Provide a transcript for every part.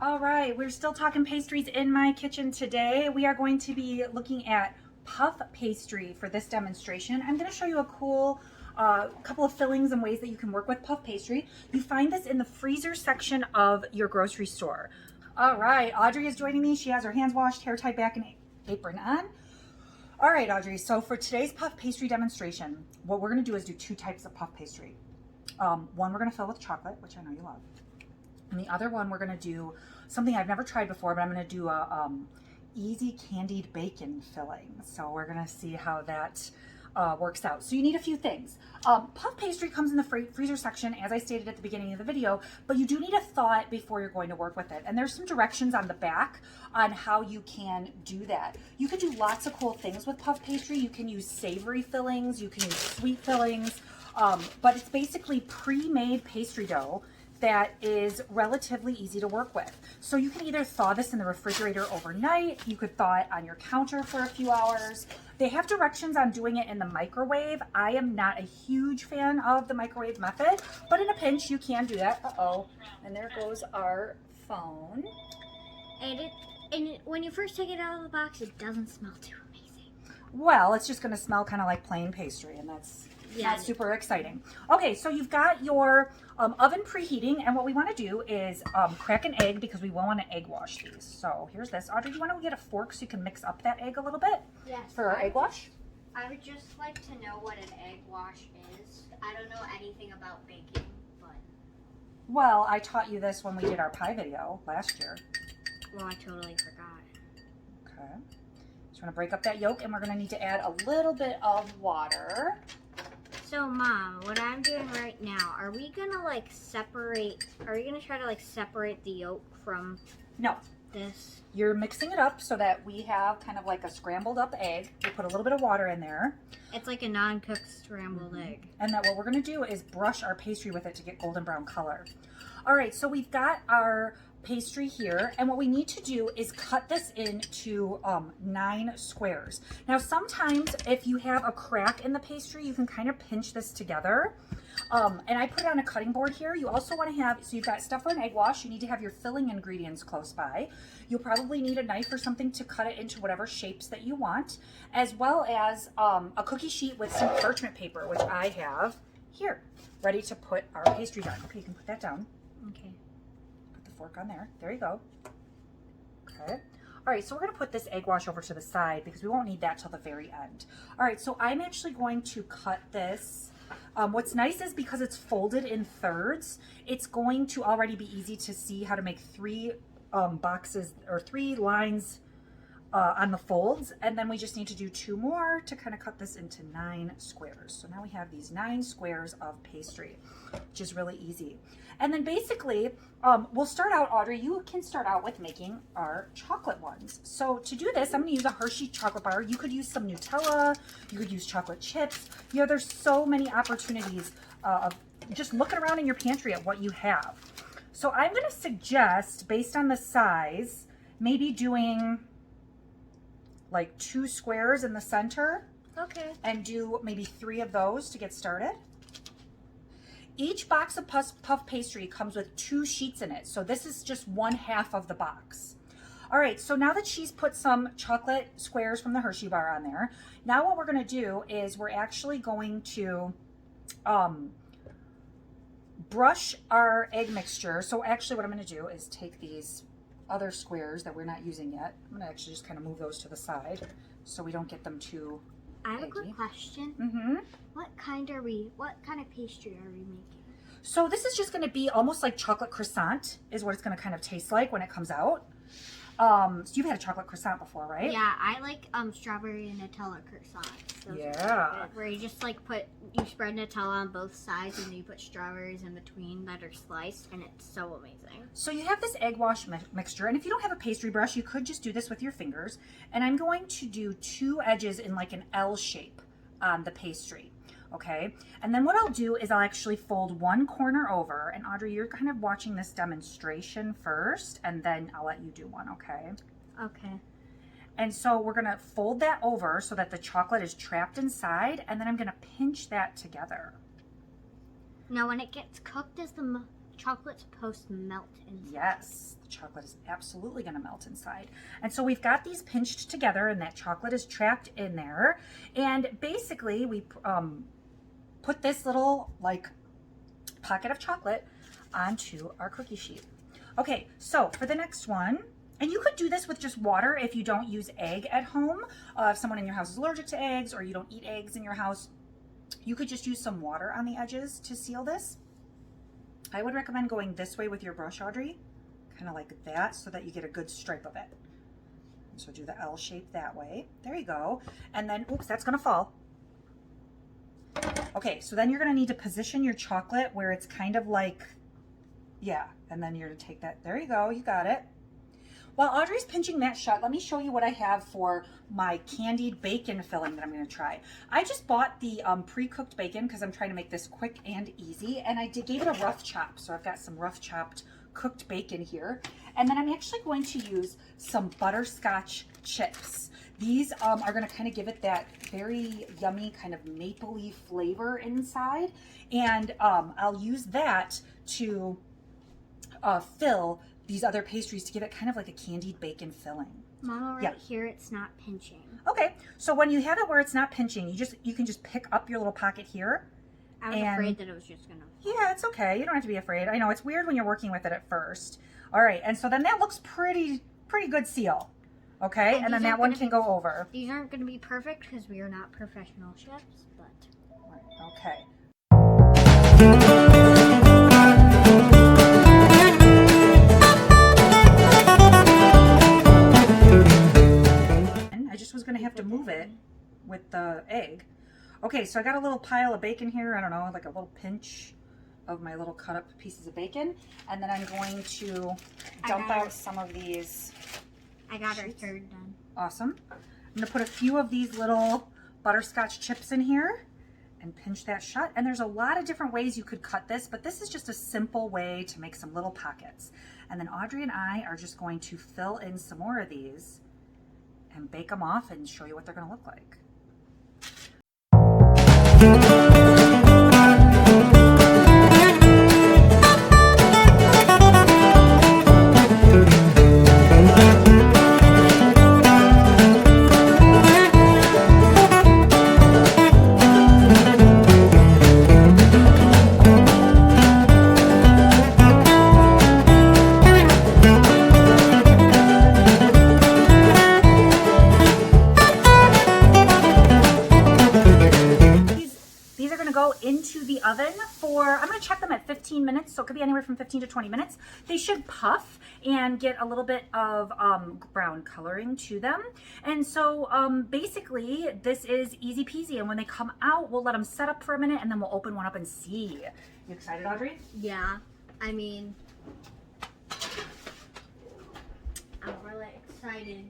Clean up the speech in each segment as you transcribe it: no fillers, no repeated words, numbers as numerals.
All right, we're still talking pastries in my kitchen today. We are going to be looking at puff pastry for this demonstration. I'm going to show you a cool couple of fillings and ways that you can work with puff pastry. You find this in the freezer section of your grocery store. All right, Audrey is joining me. She has her hands washed, hair tied back, and apron on. All right, Audrey, so for today's puff pastry demonstration, what we're going to do is do two types of puff pastry. One we're going to fill with chocolate, which I know you love. And the other one, we're going to do something I've never tried before, but I'm going to do a easy candied bacon filling. So we're going to see how that works out. So you need a few things. Puff pastry comes in the freezer section, as I stated at the beginning of the video, but you do need to thaw it before you're going to work with it. And there's some directions on the back on how you can do that. You can do lots of cool things with puff pastry. You can use savory fillings, you can use sweet fillings, but it's basically pre-made pastry dough that is relatively easy to work with. So you can either thaw this in the refrigerator overnight, you could thaw it on your counter for a few hours. They have directions on doing it in the microwave. I am not a huge fan of the microwave method, but in a pinch you can do that. Uh-oh, and there goes our phone. And when you first take it out of the box, it doesn't smell too amazing. Well, it's just gonna smell kind of like plain pastry, and that's not super exciting. Okay, so you've got your oven preheating, and what we want to do is crack an egg because we will want to egg wash these. So here's this. Audrey, do you want to get a fork so you can mix up that egg a little bit? Yes. For our egg wash? I would just like to know what an egg wash is. I don't know anything about baking, but... Well, I taught you this when we did our pie video last year. Well, I totally forgot. Okay. So we're going to break up that yolk, and we're going to need to add a little bit of water. So, Mom, what I'm doing right now, are we gonna are we gonna try to separate the yolk from No. this? You're mixing it up so that we have kind of like a scrambled up egg. We put a little bit of water in there. It's like a non-cooked scrambled egg. And then what we're gonna do is brush our pastry with it to get golden brown color. All right, so we've got our pastry here, and what we need to do is cut this into 9 squares. Now sometimes if you have a crack in the pastry, you can kind of pinch this together, and I put it on a cutting board here. You also want to have, so you've got stuff for an egg wash, you need to have your filling ingredients close by. You'll probably need a knife or something to cut it into whatever shapes that you want, as well as a cookie sheet with some parchment paper, which I have here, ready to put our pastries on. Okay, you can put that down. Okay. Fork on there. There you go. Okay. All right, so we're going to put this egg wash over to the side because we won't need that till the very end. All right, so I'm actually going to cut this. What's nice is because it's folded in thirds, it's going to already be easy to see how to make 3 boxes or 3 lines on the folds, and then we just need to do 2 more to kind of cut this into 9 squares. So now we have these 9 squares of pastry, which is really easy. And then basically, we'll start out, Audrey, you can start out with making our chocolate ones. So to do this, I'm gonna use a Hershey chocolate bar. You could use some Nutella, you could use chocolate chips. You know, there's so many opportunities of just looking around in your pantry at what you have. So I'm gonna suggest, based on the size, maybe doing like 2 squares in the center. Okay. And do maybe 3 of those to get started. Each box of puff pastry comes with 2 sheets in it. So this is just 1/2 of the box. All right, so now that she's put some chocolate squares from the Hershey bar on there, now what we're gonna do is we're actually going to brush our egg mixture. So actually what I'm gonna do is take these other squares that we're not using yet. I'm gonna actually just kind of move those to the side so we don't get them too I have eggy. a quick question. Mm-hmm. What kind of pastry are we making? So this is just gonna be almost like chocolate croissant is what it's gonna kind of taste like when it comes out. So you've had a chocolate croissant before, right? Yeah, I like strawberry and Nutella croissants. Those Yeah. where you just you spread Nutella on both sides and then you put strawberries in between that are sliced, and it's so amazing. So you have this egg wash mixture, and if you don't have a pastry brush, you could just do this with your fingers. And I'm going to do 2 edges in like an L shape on the pastry. Okay, and then what I'll do is I'll actually fold 1 corner over, and Audrey, you're kind of watching this demonstration first, and then I'll let you do one, okay? Okay. And so we're gonna fold that over so that the chocolate is trapped inside, and then I'm gonna pinch that together. Now when it gets cooked, does the chocolate's supposed to melt inside. Yes, the chocolate is absolutely going to melt inside. And so we've got these pinched together and that chocolate is trapped in there. And basically we put this little like pocket of chocolate onto our cookie sheet. Okay, so for the next one, and you could do this with just water if you don't use egg at home. If someone in your house is allergic to eggs or you don't eat eggs in your house, you could just use some water on the edges to seal this. I would recommend going this way with your brush, Audrey, kind of like that, so that you get a good stripe of it. So do the L shape that way. There you go. And then, oops, that's gonna fall. Okay, so then you're gonna need to position your chocolate where it's kind of like, yeah, and then you're gonna take that, there you go, you got it. While Audrey's pinching that shut, let me show you what I have for my candied bacon filling that I'm gonna try. I just bought the pre-cooked bacon because I'm trying to make this quick and easy, and I gave it a rough chop. So I've got some rough chopped cooked bacon here. And then I'm actually going to use some butterscotch chips. These are gonna kind of give it that very yummy kind of mapley flavor inside. And I'll use that to fill these other pastries to give it kind of like a candied bacon filling. Mama, right here it's not pinching. Okay, so when you have it where it's not pinching, you can just pick up your little pocket here. I was afraid that it was just gonna fall. Yeah, it's okay. You don't have to be afraid. I know it's weird when you're working with it at first. All right, and so then that looks pretty good seal. Okay, and then that one can go over. These aren't going to be perfect because we are not professional chefs, but okay. I just was going to have to move it with the egg. Okay, so I got a little pile of bacon here. I don't know, like a little pinch of my little cut up pieces of bacon. And then I'm going to dump out some of these. I got our third done. Awesome. I'm going to put a few of these little butterscotch chips in here and pinch that shut. And there's a lot of different ways you could cut this, but this is just a simple way to make some little pockets. And then Audrey and I are just going to fill in some more of these and bake them off and show you what they're going to look like. Into the oven for, I'm going to check them at 15 minutes, so it could be anywhere from 15 to 20 minutes. They should puff and get a little bit of brown coloring to them. And so basically this is easy peasy, and when they come out, we'll let them set up for a minute and then we'll open one up and see. You excited, Audrey? Yeah, I mean, I'm really excited.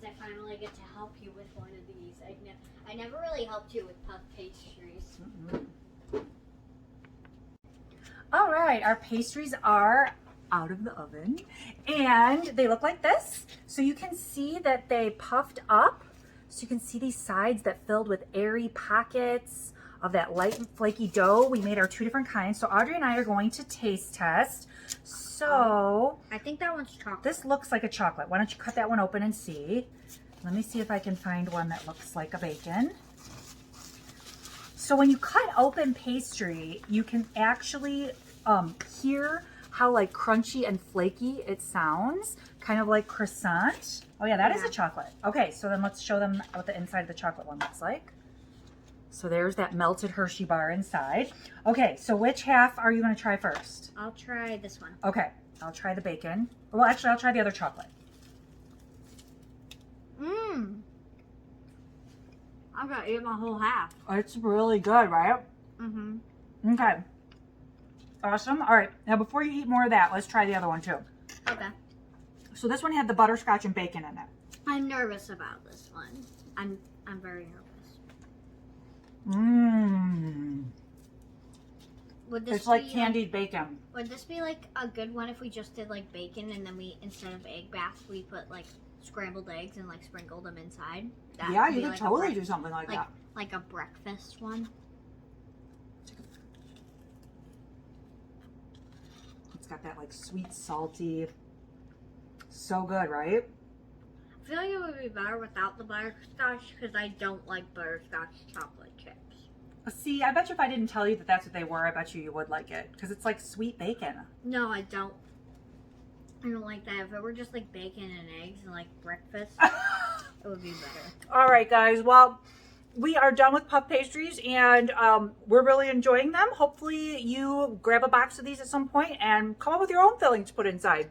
I finally get to help you with one of these. I never really helped you with puff pastries. All right, our pastries are out of the oven and they look like this. So you can see that they puffed up. So you can see these sides that filled with airy pockets of that light and flaky dough. We made our two different kinds. So Audrey and I are going to taste test. So I think that one's chocolate. This looks like a chocolate. Why don't you cut that one open and see? Let me see if I can find one that looks like a bacon. So when you cut open pastry, you can actually hear how like crunchy and flaky it sounds, kind of like croissant. Oh yeah, that is a chocolate. Okay, so then let's show them what the inside of the chocolate one looks like. So there's that melted Hershey bar inside. Okay, so which half are you going to try first? I'll try this one. Okay, I'll try the bacon. Well, actually, I'll try the other chocolate. I gotta eat my whole half. It's really good, right? Mm-hmm. Okay. Awesome. All right. Now, before you eat more of that, let's try the other one too. Okay. So this one had the butterscotch and bacon in it. I'm nervous about this one. I'm very nervous. Mmm. Would this It's like candied bacon. Would this be like a good one if we just did like bacon and then we, instead of egg bath, we put like scrambled eggs and like sprinkled them inside? That Yeah, you could like totally do something like that. Like a breakfast one. It's got that like sweet, salty, so good, right? I feel like it would be better without the butterscotch because I don't like butterscotch chocolate chips. See, I bet you if I didn't tell you that that's what they were, I bet you would like it because it's like sweet bacon. No, I don't. I don't like that. If it were just like bacon and eggs and like breakfast, it would be better. All right, guys. Well, we are done with puff pastries and we're really enjoying them. Hopefully you grab a box of these at some point and come up with your own filling to put inside.